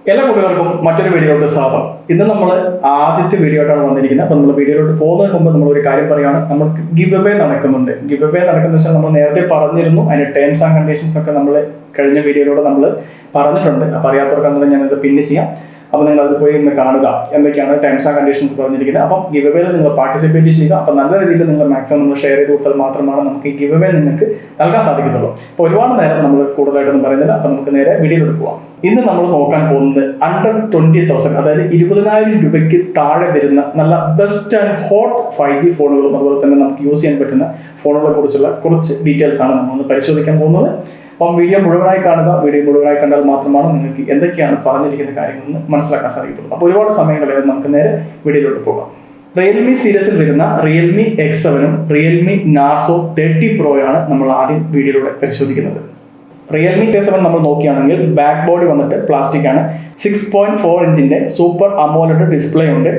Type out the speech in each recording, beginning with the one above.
എല്ലാ കുട്ടികൾക്കും മറ്റൊരു വീഡിയോയിലോട്ട് സ്വാഗതം. ഇന്ന് നമ്മൾ ആദ്യത്തെ വീഡിയോ ആയിട്ടാണ് വന്നിരിക്കുന്നത്. അപ്പോൾ നമ്മൾ വീഡിയോയിലോട്ട് പോകുന്നതിന് മുമ്പ് നമ്മൾ ഒരു കാര്യം പറയുകയാണ്. നമുക്ക് ഗിവ് അവേ നടക്കുന്നുണ്ട്. ഗിവ് അവേ നടക്കുന്ന വെച്ചാൽ നമ്മൾ നേരത്തെ പറഞ്ഞിരുന്നു. അതിന്റെ ടേംസ് ആൻഡ് കണ്ടീഷൻസ് ഒക്കെ നമ്മൾ കഴിഞ്ഞ വീഡിയോയിലൂടെ നമ്മൾ പറഞ്ഞിട്ടുണ്ട്. അപ്പോൾ അറിയാത്തവർക്കാണെന്നുണ്ടെങ്കിൽ ഞാനത് പിന്ന് ചെയ്യാം. അപ്പോൾ നിങ്ങൾ അത് പോയി ഇന്ന് കാണുക എന്തൊക്കെയാണ് ടേംസ് ആൻഡ് കണ്ടീഷൻസ് പറഞ്ഞിരിക്കുന്നത്. അപ്പം ഗിവ് അവേയിൽ നിങ്ങൾ പാർട്ടിസിപ്പേറ്റ് ചെയ്യുക. അപ്പോൾ നല്ല രീതിയിൽ നിങ്ങൾ മാക്സിമം നമ്മൾ ഷെയർ ചെയ്ത് കൊടുത്താൽ മാത്രമാണ് നമുക്ക് ഈ ഗിവ് അവേ നിങ്ങൾക്ക് നൽകാൻ സാധിക്കത്തുള്ളൂ. അപ്പോൾ ഒരുപാട് നേരം നമ്മൾ കൂടുതലായിട്ടൊന്നും പറയുന്നില്ല. അപ്പോൾ നമുക്ക് നേരെ വീഡിയോയിലോട്ട് പോകാം. ഇന്ന് നമ്മൾ നോക്കാൻ പോകുന്നത് അണ്ടർ 20,000, അതായത് 20,000 രൂപയ്ക്ക് താഴെ വരുന്ന നല്ല ബെസ്റ്റ് ആൻഡ് ഹോട്ട് 5G ഫോണുകളും അതുപോലെ തന്നെ നമുക്ക് യൂസ് ചെയ്യാൻ പറ്റുന്ന ഫോണുകളെ കുറിച്ചുള്ള കുറച്ച് ഡീറ്റെയിൽസ് ആണ് നമ്മളൊന്ന് പരിശോധിക്കാൻ പോകുന്നത്. അപ്പം വീഡിയോ മുഴുവനായി കാണുക. വീഡിയോ മുഴുവനായി കണ്ടാൽ മാത്രമാണ് നിങ്ങൾക്ക് എന്തൊക്കെയാണ് പറഞ്ഞിരിക്കുന്ന കാര്യങ്ങളെന്ന് മനസ്സിലാക്കാൻ സാധിക്കത്തുള്ളൂ. അപ്പോൾ ഒരുപാട് സമയം കളയാതെ നമുക്ക് നേരെ വീഡിയോയിലോട്ട് പോകാം. റിയൽമി സീരീസിൽ വരുന്ന റിയൽമി X7ഉം റിയൽമി നാർസോ 30 പ്രോയാണ് നമ്മൾ ആദ്യം വീഡിയോയിലൂടെ പരിശോധിക്കുന്നത്. റിയൽമി X7 നമ്മൾ നോക്കുകയാണെങ്കിൽ ബാക്ക് ബോഡി വന്നിട്ട് പ്ലാസ്റ്റിക് ആണ്. 6.4 ഇഞ്ചിന്റെ സൂപ്പർ അമോലെഡ് ഡിസ്പ്ലേ ഉണ്ട്.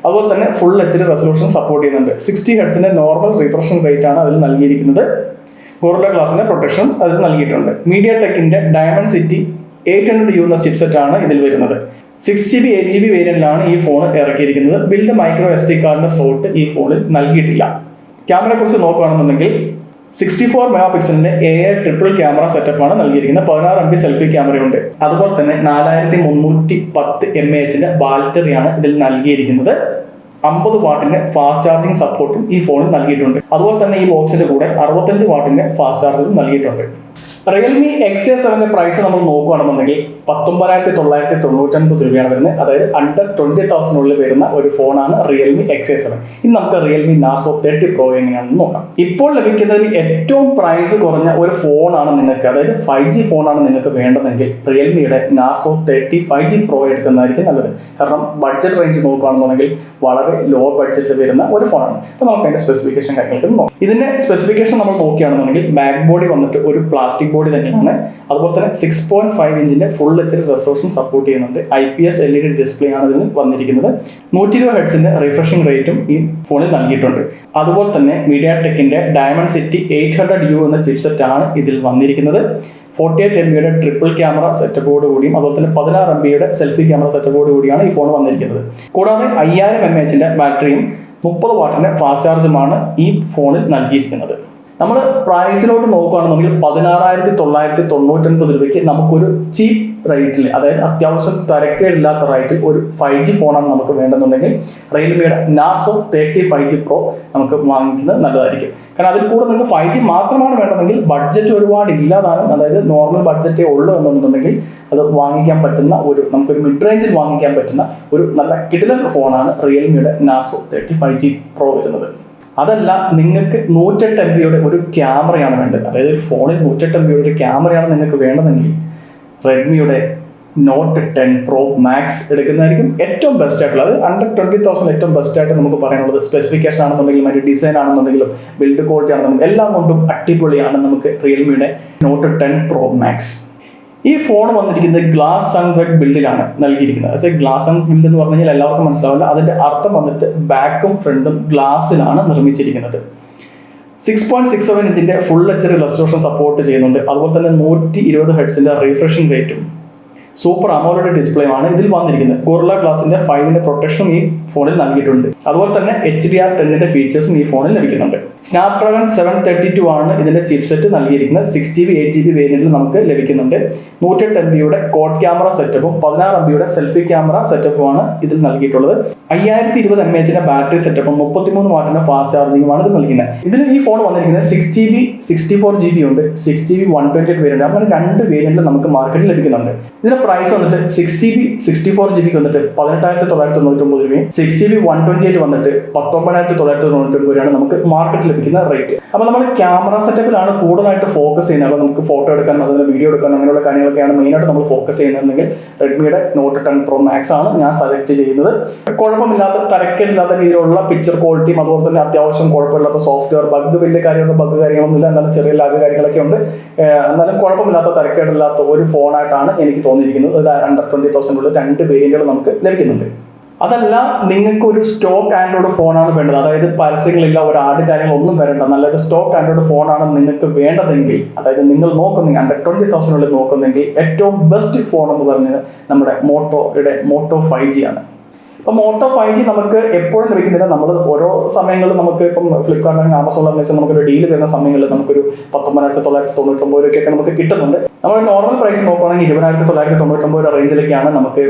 അതുപോലെ തന്നെ ഫുൾ HD റെസൊല്യൂഷൻ സപ്പോർട്ട് ചെയ്യുന്നുണ്ട്. 60 ഹെർട്സിന്റെ നോർമൽ റിഫ്രഷിംഗ് റേറ്റ് ആണ് അതിൽ നൽകിയിരിക്കുന്നത്. ഗോറില്ല ഗ്ലാസിന്റെ പ്രൊട്ടക്ഷൻ അതിൽ നൽകിയിട്ടുണ്ട്. മീഡിയ ടെക്കിന്റെ ഡയമണ്ട്സിറ്റി 800U എന്ന ചിപ്സെറ്റ് ആണ് ഇതിൽ വരുന്നത്. 6GB 8GB വേരിയന്റിലാണ് ഈ ഫോൺ ഇറക്കിയിരിക്കുന്നത്. ബിൽഡ് മൈക്രോ SD കാർഡിന്റെ സ്ലോട്ട് ഈ ഫോണിൽ നൽകിയിട്ടില്ല. ക്യാമറയെ കുറിച്ച് നോക്കുകയാണെന്നുണ്ടെങ്കിൽ 64 മെഗാ പിക്സലിന്റെ AI ട്രിപ്പിൾ ക്യാമറ സെറ്റപ്പ് ആണ് നൽകിയിരിക്കുന്നത്. 16 MP സെൽഫി ക്യാമറയുണ്ട്. അതുപോലെ തന്നെ 4310 mAh ബാറ്ററിയാണ് ഇതിൽ നൽകിയിരിക്കുന്നത്. 50 വാട്ടിന്റെ ഫാസ്റ്റ് ചാർജിങ് സപ്പോർട്ടും ഈ ഫോണിൽ നൽകിയിട്ടുണ്ട്. അതുപോലെ തന്നെ ഈ ബോക്സിന്റെ കൂടെ 65 വാട്ടിന്റെ ഫാസ്റ്റ് ചാർജറും നൽകിയിട്ടുണ്ട്. റിയൽമി XA7ന്റെ പ്രൈസ് നമ്മൾ നോക്കുകയാണെന്നുണ്ടെങ്കിൽ 19,999 രൂപയാണ് വരുന്നത്. അതായത് അണ്ടർ 20,000 വരുന്ന ഒരു ഫോണാണ് റിയൽമി XA7. ഇനി നമുക്ക് റിയൽമി നാർസോ 30 പ്രോ എങ്ങനെയാണെന്ന് നോക്കാം. ഇപ്പോൾ ലഭിക്കുന്നതിൽ ഏറ്റവും പ്രൈസ് കുറഞ്ഞ ഒരു ഫോണാണ് നിങ്ങൾക്ക്, അതായത് 5G ഫോണാണ് നിങ്ങൾക്ക് വേണ്ടതെങ്കിൽ റിയൽമിയുടെ നാർസോ 30 5G പ്രോ എടുക്കുന്നതായിരിക്കും നല്ലത്. കാരണം ബഡ്ജറ്റ് റേഞ്ച് നോക്കുകയാണെന്നുണ്ടെങ്കിൽ വളരെ ലോ ബഡ്ജറ്റിൽ വരുന്ന ഒരു ഫോണാണ്. അപ്പോൾ നമുക്ക് അതിന്റെ സ്പെസിഫിക്കേഷൻ കാര്യങ്ങൾക്ക് നോക്കാം. ഇതിന്റെ സ്പെസിഫിക്കേഷൻ നമ്മൾ നോക്കുകയാണെന്നുണ്ടെങ്കിൽ ബാക്ക് ബോഡി വന്നിട്ട് ഒരു പ്ലാസ്റ്റിക് ബോഡി തന്നെയാണ്. അതുപോലെ തന്നെ 6.5 ഇഞ്ചിന്റെ ഫുൾ HD റെസൊല്യൂഷൻ സപ്പോർട്ട് ചെയ്യുന്നുണ്ട്. IPS LED ഡിസ്പ്ലേ ആണ് ഇതിന് വന്നിരിക്കുന്നത്. 120 ഹെർട്സിന്റെ റിഫ്രഷിംഗ് റേറ്റും ഈ ഫോണിൽ നൽകിയിട്ടുണ്ട്. അതുപോലെ തന്നെ മീഡിയ ടെക്കിന്റെ ഡയമണ്ട്സിറ്റി 800U എന്ന ചിപ്സെറ്റ് ആണ് ഇതിൽ വന്നിരിക്കുന്നത്. 48 MB ട്രിപ്പിൾ ക്യാമറ സെറ്റപ്പോട് കൂടിയും അതുപോലെ തന്നെ 16 MB സെൽഫി ക്യാമറ സെറ്റപ്പോട് കൂടിയാണ് ഈ ഫോൺ വന്നിരിക്കുന്നത്. കൂടാതെ 5000 mAh ബാറ്ററിയും 30 വാട്ടിന്റെ ഫാസ്റ്റ് ചാർജുമാണ് ഈ ഫോണിൽ നൽകിയിരിക്കുന്നത്. നമ്മൾ പ്രൈസിലോട്ട് നോക്കുകയാണെന്നുണ്ടെങ്കിൽ 16,999 രൂപയ്ക്ക് നമുക്കൊരു ചീപ്പ് റേറ്റിൽ, അതായത് അത്യാവശ്യം തരക്കേടില്ലാത്ത റേറ്റിൽ ഒരു 5G ഫോണാണ് നമുക്ക് വേണ്ടെന്നുണ്ടെങ്കിൽ റിയൽമിയുടെ നാർസോ 30 5G പ്രോ നമുക്ക് വാങ്ങിക്കുന്നത് നല്ലതായിരിക്കും. കാരണം അതിൽ കൂടെ നിങ്ങൾക്ക് 5G മാത്രമാണ് വേണ്ടതെങ്കിൽ ബഡ്ജറ്റ് ഒരുപാട് ഇല്ലാതാനും, അതായത് നോർമൽ ബഡ്ജറ്റേ ഉള്ളൂ എന്നുണ്ടെന്നുണ്ടെങ്കിൽ അത് വാങ്ങിക്കാൻ പറ്റുന്ന നമുക്കൊരു മിഡ് റേഞ്ചിൽ വാങ്ങിക്കാൻ പറ്റുന്ന ഒരു നല്ല കിടിലൻ ഫോണാണ് റിയൽമിയുടെ നാർസോ 30 5G പ്രോ വരുന്നത്. അതല്ല, നിങ്ങൾക്ക് 108 MB ഒരു ക്യാമറയാണ് വേണ്ടത്, അതായത് ഒരു ഫോണിൽ 108 MB ഒരു ക്യാമറയാണ് നിങ്ങൾക്ക് വേണ്ടതെങ്കിൽ റെഡ്മിയുടെ നോട്ട് 10 പ്രോ മാക്സ് എടുക്കുന്നതായിരിക്കും ഏറ്റവും ബെസ്റ്റ് ആയിട്ടുള്ളത്. അണ്ടർ 20,000 ഏറ്റവും ബെസ്റ്റ് ആയിട്ട് നമുക്ക് പറയാനുള്ളത് സ്പെസിഫിക്കേഷൻ ആണെന്നുണ്ടെങ്കിലും അതിന്റെ ഡിസൈൻ ആണെന്നുണ്ടെങ്കിലും ബിൽഡ് ക്വാളിറ്റി ആണെന്നുണ്ടെങ്കിലും എല്ലാം കൊണ്ടും അടിപൊളിയാണ് നമുക്ക് റിയൽമിയുടെ നോട്ട് 10 പ്രോ മാക്സ്. ഈ ഫോൺ വന്നിരിക്കുന്നത് ഗ്ലാസ് സൺവെക് ബിൽഡിലാണ് നൽകിയിരിക്കുന്നത്. പക്ഷേ ഗ്ലാസ് സൺ ബിൽഡ് എന്ന് പറഞ്ഞു കഴിഞ്ഞാൽ എല്ലാവർക്കും മനസ്സിലാവില്ല. അതിന്റെ അർത്ഥം വന്നിട്ട് ബാക്കും ഫ്രണ്ടും ഗ്ലാസ്സിലാണ് നിർമ്മിച്ചിരിക്കുന്നത്. 6.67 ഇഞ്ചിന്റെ ഫുൾ HD റെസൊല്യൂഷൻ സപ്പോർട്ട് ചെയ്യുന്നുണ്ട്. അതുപോലെ തന്നെ 120 ഹെർട്സിന്റെ റിഫ്രഷിംഗ് റേറ്റും സൂപ്പർ അമോലെഡ് ഡിസ്പ്ലേ ആണ് ഇതിൽ വന്നിരിക്കുന്നത്. ഗോറില്ല ഗ്ലാസിന്റെ 5ന്റെ പ്രൊട്ടക്ഷനും ഈ ഫോണിൽ നൽകിയിട്ടുണ്ട്. അതുപോലെ തന്നെ HDR10ന്റെ ഫീച്ചേഴ്സും ഈ ഫോണിൽ ലഭിക്കുന്നുണ്ട്. സ്നാപ്ഡ്രാഗൺ 732 ആണ് ഇതിന്റെ ചിപ്സെറ്റ് നൽകിയിരിക്കുന്നത്. 6GB 8GB വേരിയന്റിൽ നമുക്ക് ലഭിക്കുന്നുണ്ട്. 108 MB കോഡ് ക്യാമറ സെറ്റപ്പും 16 MB സെൽഫി ക്യാമറ സെറ്റപ്പുമാണ് ഇതിൽ നൽകിയിട്ടുള്ളത്. 5020 mAh ബാറ്ററി സെറ്റപ്പും 33 വാട്ടിന്റെ ഫാസ്റ്റ് ചാർജിങ്ങുമാണ് ഇത് നൽകുന്നത്. ഇതിൽ ഈ ഫോൺ വന്നിരിക്കുന്നത് 6GB 64GB ഉണ്ട്, 6GB 128 വേരിയന്റ്, അങ്ങനെ 2 വേരിയന്റിൽ നമുക്ക് മാർക്കറ്റിൽ ലഭിക്കുന്നുണ്ട്. ഇതിന്റെ പ്രൈസ് വന്നിട്ട് 6GB 64GB വന്നിട്ട് 18,999 രൂപയും 6GB 128 വന്നിട്ട് 19,999 രൂപയാണ് നമുക്ക് മാർക്കറ്റിൽ ലഭിക്കുന്ന റേറ്റ്. അപ്പോൾ നമ്മൾ ക്യാമറ സെറ്റപ്പിലാണ് കൂടുതലായിട്ട് ഫോക്കസ് ചെയ്യുന്നത്. അപ്പോൾ നമുക്ക് ഫോട്ടോ എടുക്കാൻ, അതുപോലെ വീഡിയോ എടുക്കാൻ, അങ്ങനെയുള്ള കാര്യങ്ങളൊക്കെയാണ് മെയിനായിട്ട് നമ്മൾ ഫോക്കസ് ചെയ്യുന്നതെങ്കിൽ റെഡ്മിയുടെ നോട്ട് 10 പ്രോ മാക്സ് ആണ് ഞാൻ സജക്ട് ചെയ്യുന്നത്. കുഴപ്പമില്ലാത്ത തരക്കേടില്ലാത്ത രീതിയിലുള്ള പിക്ചർ ക്വാളിറ്റിയും അതുപോലെ തന്നെ അത്യാവശ്യം കുഴപ്പമില്ലാത്ത സോഫ്റ്റ്വെയർ ബഗ് കാര്യങ്ങളൊന്നുമില്ല. എന്നാലും ചെറിയ ലാഗ് കാര്യങ്ങളൊക്കെ ഉണ്ട്. എന്നാലും കുഴപ്പമില്ലാത്ത തരക്കേടില്ലാത്ത ഒരു ഫോണായിട്ടാണ് എനിക്ക് തോന്നിയിരിക്കുന്നത്. ഒരു അണ്ടർ 20,000 2 വേരിയന്റുകൾ നമുക്ക് ലഭിക്കുന്നുണ്ട്. അതല്ല നിങ്ങൾക്ക് ഒരു സ്റ്റോക്ക് ആൻഡ്രോയിഡ് ഫോണാണ് വേണ്ടത്, അതായത് പരസ്യങ്ങളില്ല, ഒരു ആഡ് കാര്യങ്ങളൊന്നും വരണ്ട, നല്ലൊരു സ്റ്റോക്ക് ആൻഡ്രോയിഡ് ഫോണാണ് നിങ്ങൾക്ക് വേണ്ടതെങ്കിൽ, അതായത് നിങ്ങൾ നോക്കുന്നെങ്കിൽ അണ്ടർ 20,000 നോക്കുന്നെങ്കിൽ ഏറ്റവും ബെസ്റ്റ് ഫോൺ എന്ന് പറഞ്ഞത് നമ്മുടെ മോട്ടോ 5G ആണ്. അപ്പോൾ മോട്ടോ 5G നമുക്ക് എപ്പോഴും ലഭിക്കുന്നില്ല. നമ്മൾ ഓരോ സമയങ്ങളിൽ നമുക്ക് ഇപ്പം ഫ്ലിപ്കാർട്ടിലും ആമസോണിലും വെച്ചാൽ നമുക്കൊരു ഡീൽ വരുന്ന സമയങ്ങളിൽ നമുക്കൊരു 19,999 രൂപയ്ക്കൊക്കെ നമുക്ക് കിട്ടുന്നുണ്ട്. നമ്മൾ നോർമൽ പ്രൈസ് നോക്കുകയാണെങ്കിൽ 20,999 റേഞ്ചിലേക്കാണ് നമുക്ക്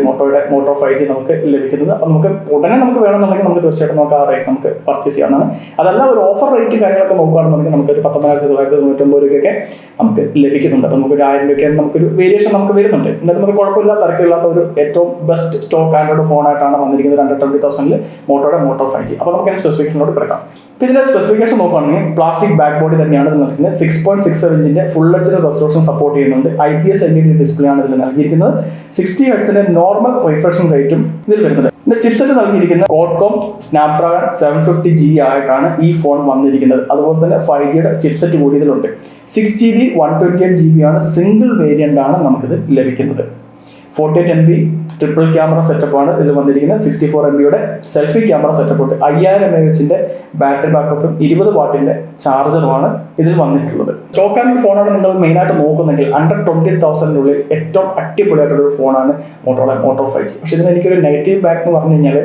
മോട്ടോ 5G നമുക്ക് ലഭിക്കുന്നത്. അപ്പോൾ നമുക്ക് ഉടനെ നമുക്ക് വേണമെന്നുണ്ടെങ്കിൽ നമുക്ക് തീർച്ചയായിട്ടും നമുക്ക് ആ റേറ്റ് നമുക്ക് പർച്ചേസ് ചെയ്യാവുന്നതാണ്. അതല്ല ഒരു ഓഫർ റേറ്റ് കാര്യങ്ങളൊക്കെ നോക്കുകയാണെന്നുണ്ടെങ്കിൽ നമുക്കൊരു 19,999 രൂപയ്ക്കൊക്കെ നമുക്ക് ലഭിക്കുന്നുണ്ട്. അപ്പോൾ നമുക്ക് 1,000 രൂപയ്ക്ക് നമുക്കൊരു വേരിയേഷൻ നമുക്ക് വരുന്നുണ്ട്. എന്നാലും നമുക്ക് കുഴപ്പമില്ല, തിരക്കില്ലാത്ത ഒരു ഏറ്റവും ബെസ്റ്റ് സ്റ്റോക്ക് ആൻഡ്രോയിഡ് ഫോണായിട്ടാണ് വന്നിരിക്കുന്നത് അണ്ടർ 20,000 മോട്ടോ 5G. അപ്പോൾ നമുക്ക് അതിന് സ്പെസിഫിക്കേഷനോട് കിടക്കാം. ഇപ്പോൾ ഇതിന്റെ സ്പെസിഫിക്കേഷൻ നോക്കുകയാണെങ്കിൽ പ്ലാസ്റ്റിക് ബാക്ക് ബോഡി തന്നെയാണ് ഇത് നൽകുന്നത്. 6.67 ഇഞ്ചിന്റെ ഫുൾ HD റെസൊല്യൂഷൻ സപ്പോർട്ട് ചെയ്യുന്നുണ്ട്. IPS LED ഡിസ്പ്ലേ ആണ് ഇതിൽ നൽകിയിരിക്കുന്നത്. 60 ഹെർട്സിന്റെ നോർമൽ റിഫ്രഷിംഗ് റേറ്റും ഇതിൽ വരുന്നുണ്ട്. ഇതിന്റെ ചിപ്സെറ്റ് നൽകിയിരിക്കുന്നത് Qualcomm Snapdragon 750G ആയിട്ടാണ് ഈ ഫോൺ വന്നിരിക്കുന്നത്. അതുപോലെ തന്നെ 5Gയുടെ ചിപ്സെറ്റ് കൂടി ഇതിലുണ്ട്. 6GB 128GB ആണ് സിംഗിൾ വേരിയന്റ് ആണ് നമുക്കിത് ലഭിക്കുന്നത്. 48MB ട്രിപ്പിൾ ക്യാമറ സെറ്റപ്പ് ആണ് ഇതിൽ വന്നിരിക്കുന്നത്. 64MBയുടെ സെൽഫി ക്യാമറ സെറ്റപ്പ് ഉണ്ട്. 5000 mAhന്റെ ബാറ്ററി ബാക്കപ്പും 20 വാട്ടിന്റെ ചാർജറുമാണ് ഇതിൽ വന്നിട്ടുള്ളത്. സ്റ്റോക്ക് ആൻഡ് ഫോണാണ് നിങ്ങൾ മെയിനായിട്ട് നോക്കുന്നെങ്കിൽ അണ്ടർ 20,000 ഏറ്റവും അടിപൊളിയായിട്ടുള്ള ഒരു ഫോണാണ് മോട്ടോ 5G. പക്ഷെ ഇതിന് എനിക്കൊരു നെഗറ്റീവ് ബാക്ക് എന്ന് പറഞ്ഞു കഴിഞ്ഞാൽ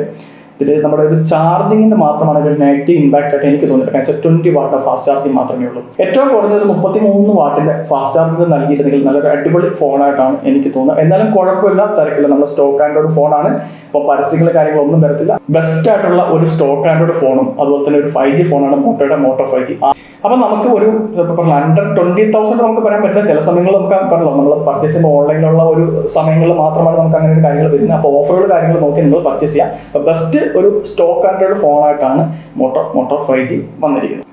ഇതിൽ നമ്മുടെ ഒരു ചാർജിങ്ങിന്റെ മാത്രമാണ് ഒരു നെഗറ്റീവ് ഇമ്പാക്റ്റ് ആയിട്ട് എനിക്ക് തോന്നിയിട്ട്. കാരണം 20 വാട്ട് ഫാസ്റ്റ് ചാർജിങ് മാത്രമേ ഉള്ളൂ. ഏറ്റവും കുറഞ്ഞൊരു 33 വാട്ടിന്റെ ഫാസ്റ്റ് ചാർജിങ് നൽകിയിരുന്നെങ്കിൽ നല്ലൊരു അടിപൊളി ഫോണായിട്ടാണ് എനിക്ക് തോന്നുന്നത്. എന്നാലും കുഴപ്പമില്ല, തിരക്കില്ല, നമ്മുടെ സ്റ്റോക്ക് ആൻഡ്രോയിഡ് ഫോണാണ്. അപ്പോൾ പരസ്യങ്ങൾ കാര്യങ്ങളൊന്നും വരത്തില്ല. ബെസ്റ്റ് ആയിട്ടുള്ള ഒരു സ്റ്റോക്ക് ആൻഡ്രോയിഡ് ഫോണും അതുപോലെ തന്നെ ഒരു 5G ഫോണാണ് മോട്ടോ 5G. അപ്പൊ നമുക്ക് ഒരു അണ്ടർ 20,000 നമുക്ക് പറയാൻ പറ്റില്ല. ചില സമയങ്ങളിൽ നമുക്ക് പറഞ്ഞല്ലോ, നമ്മൾ പർച്ചേസ് ചെയ്യുമ്പോൾ ഓൺലൈനിലുള്ള ഒരു സമയങ്ങളിൽ മാത്രമാണ് നമുക്ക് അങ്ങനെ ഒരു കാര്യങ്ങൾ വരുന്നത്. അപ്പോൾ ഓഫറുകൾ കാര്യങ്ങൾ നോക്കി നിങ്ങൾ പർച്ചേസ് ചെയ്യാം. ബെസ്റ്റ് ഒരു സ്റ്റോക്ക് ആൻഡ്രോയിഡ് ഫോണായിട്ടാണ് മോട്ടോ 5G വന്നിരിക്കുന്നത്.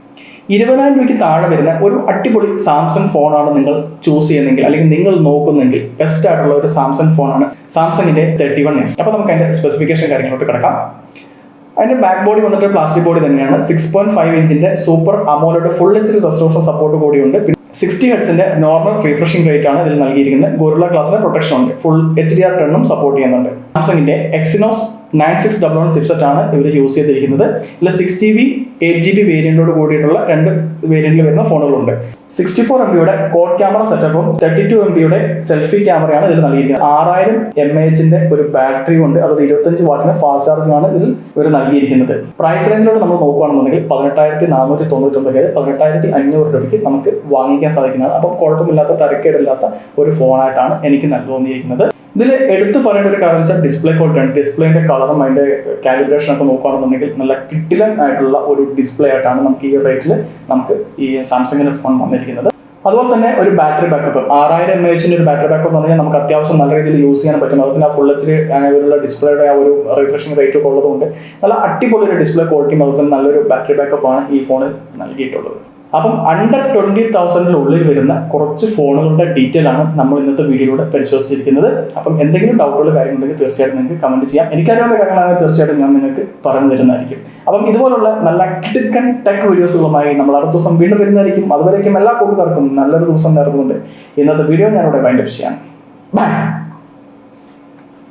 20,000 രൂപയ്ക്ക് താഴെ വരുന്ന ഒരു അടിപൊളി സാംസങ് ഫോണാണ് നിങ്ങൾ ചൂസ് ചെയ്യുന്നെങ്കിൽ അല്ലെങ്കിൽ നിങ്ങൾ നോക്കുന്നെങ്കിൽ ബെസ്റ്റ് ആയിട്ടുള്ള ഒരു സാംസങ് ഫോണാണ് സാംസങ്ങിന്റെ 31S. അപ്പോൾ നമുക്ക് അതിന്റെ സ്പെസിഫിക്കേഷൻ കാര്യങ്ങളോട്ട് കിടക്കാം. അതിന്റെ ബാക്ക് ബോഡി വന്നിട്ട് പ്ലാസ്റ്റിക് ബോഡി തന്നെയാണ്. 6.5 ഇഞ്ചിന്റെ super AMOLED full HD resolution support കൂടിയുണ്ട്. 60 ഹെർട്സിന്റെ നോർമൽ റിഫ്രഷിംഗ് റേറ്റ് ആണ് ഇതിൽ നൽകിയിരിക്കുന്നത്. ഗോറില്ല ഗ്ലാസിന്റെ പ്രൊട്ടക്ഷൻ ഉണ്ട്. ഫുൾ HDR10 സപ്പോർട്ട് ചെയ്യുന്നുണ്ട്. സാംസങ്ങിന്റെ Exynos 9611 ചിപ്സെറ്റ് ആണ് ഇവർ യൂസ് ചെയ്തിരിക്കുന്നത്. ഇതിൽ 6GB 8GB വേരിയന്റോട് കൂടിയിട്ടുള്ള 2 വേരിയന്റിൽ വരുന്ന ഫോണുകളുണ്ട്. 64MBയുടെ കോഡ് ക്യാമറ സെറ്റപ്പും 32MBയുടെ സെൽഫി ക്യാമറയാണ് ഇതിൽ നൽകിയിരിക്കുന്നത്. 6000 mAhന്റെ ഒരു ബാറ്ററി ഉണ്ട്. അതൊരു 25 വാട്ടിന് ഫാസ്റ്റ് ചാർജിംഗ് ആണ് ഇതിൽ ഇവർ നൽകിയിരിക്കുന്നത്. പ്രൈസ് റേഞ്ചിലോട്ട് നമ്മൾ നോക്കുകയാണെന്നുണ്ടെങ്കിൽ 18,499 18,500 രൂപയ്ക്ക് നമുക്ക് വാങ്ങിക്കാൻ സാധിക്കുന്നതാണ്. അപ്പം കുഴപ്പമില്ലാത്ത തരക്കേടില്ലാത്ത ഒരു ഫോണായിട്ടാണ് എനിക്ക് തോന്നിയിരിക്കുന്നത്. ഇതിൽ എടുത്തു പറയേണ്ട ഒരു കാര്യം വെച്ചാൽ ഡിസ്പ്ലേ ക്വാളിറ്റിയാണ്. ഡിസ്പ്ലേന്റെ കളറും അതിന്റെ കാലിബ്രേഷൻ ഒക്കെ നോക്കുകയാണെന്നുണ്ടെങ്കിൽ നല്ല കിട്ടിലൻ ആയിട്ടുള്ള ഒരു ഡിസ്പ്ലേ ആയിട്ടാണ് നമുക്ക് ഈ റേറ്റിൽ നമുക്ക് ഈ സാംസങ്ങിന്റെ ഫോൺ വന്നിരിക്കുന്നത്. അതുപോലെ തന്നെ ഒരു ബാറ്ററി ബാക്കപ്പ് 6000 mAhന്റെ ഒരു ബാറ്ററി ബാക്കപ്പ് എന്ന് പറഞ്ഞാൽ നമുക്ക് അത്യാവശ്യം നല്ല രീതിയിൽ യൂസ് ചെയ്യാൻ പറ്റും. അതുപോലെ തന്നെ ഫുൾ HD അങ്ങനെയുള്ള ഡിസ്പ്ലേയുടെ ആ ഒരു റിഫ്രഷിംഗ് റേറ്റ് ഒക്കെ ഉള്ളതുകൊണ്ട് നല്ല അടിപൊളി ഒരു ഡിസ്പ്ലേ ക്വാളിറ്റിയും അതുപോലെ തന്നെ നല്ലൊരു ബാറ്ററി ബാക്കപ്പാണ് ഈ ഫോണിൽ നൽകിയിട്ടുള്ളത്. അപ്പം അണ്ടർ 20,000 വരുന്ന കുറച്ച് ഫോണുകളുടെ ഡീറ്റെയിൽ ആണ് നമ്മൾ ഇന്നത്തെ വീഡിയോയിലൂടെ പരിശോധിച്ചിരിക്കുന്നത്. അപ്പം എന്തെങ്കിലും ഡൗട്ടുകൾ കാര്യങ്ങളുണ്ടെങ്കിൽ തീർച്ചയായിട്ടും നിങ്ങൾക്ക് കമന്റ് ചെയ്യാം. എനിക്കറിയാവുന്ന കാര്യങ്ങളാണെങ്കിൽ തീർച്ചയായിട്ടും ഞാൻ നിങ്ങൾക്ക് പറഞ്ഞു തരുന്നതായിരിക്കും. അപ്പം ഇതുപോലുള്ള നല്ല കിടുക്കൻ ടെക് വീഡിയോസുകളുമായി നമ്മൾ അടുത്ത ദിവസം വീണ്ടും വരുന്നതായിരിക്കും. അതുവരേക്കും എല്ലാ കൂട്ടുകാർക്കും നല്ലൊരു ദിവസം നേർന്നുകൊണ്ട് ഇന്നത്തെ വീഡിയോ ഞാനിവിടെ വൈൻഡപ്പ് ചെയ്യാം. ബൈ.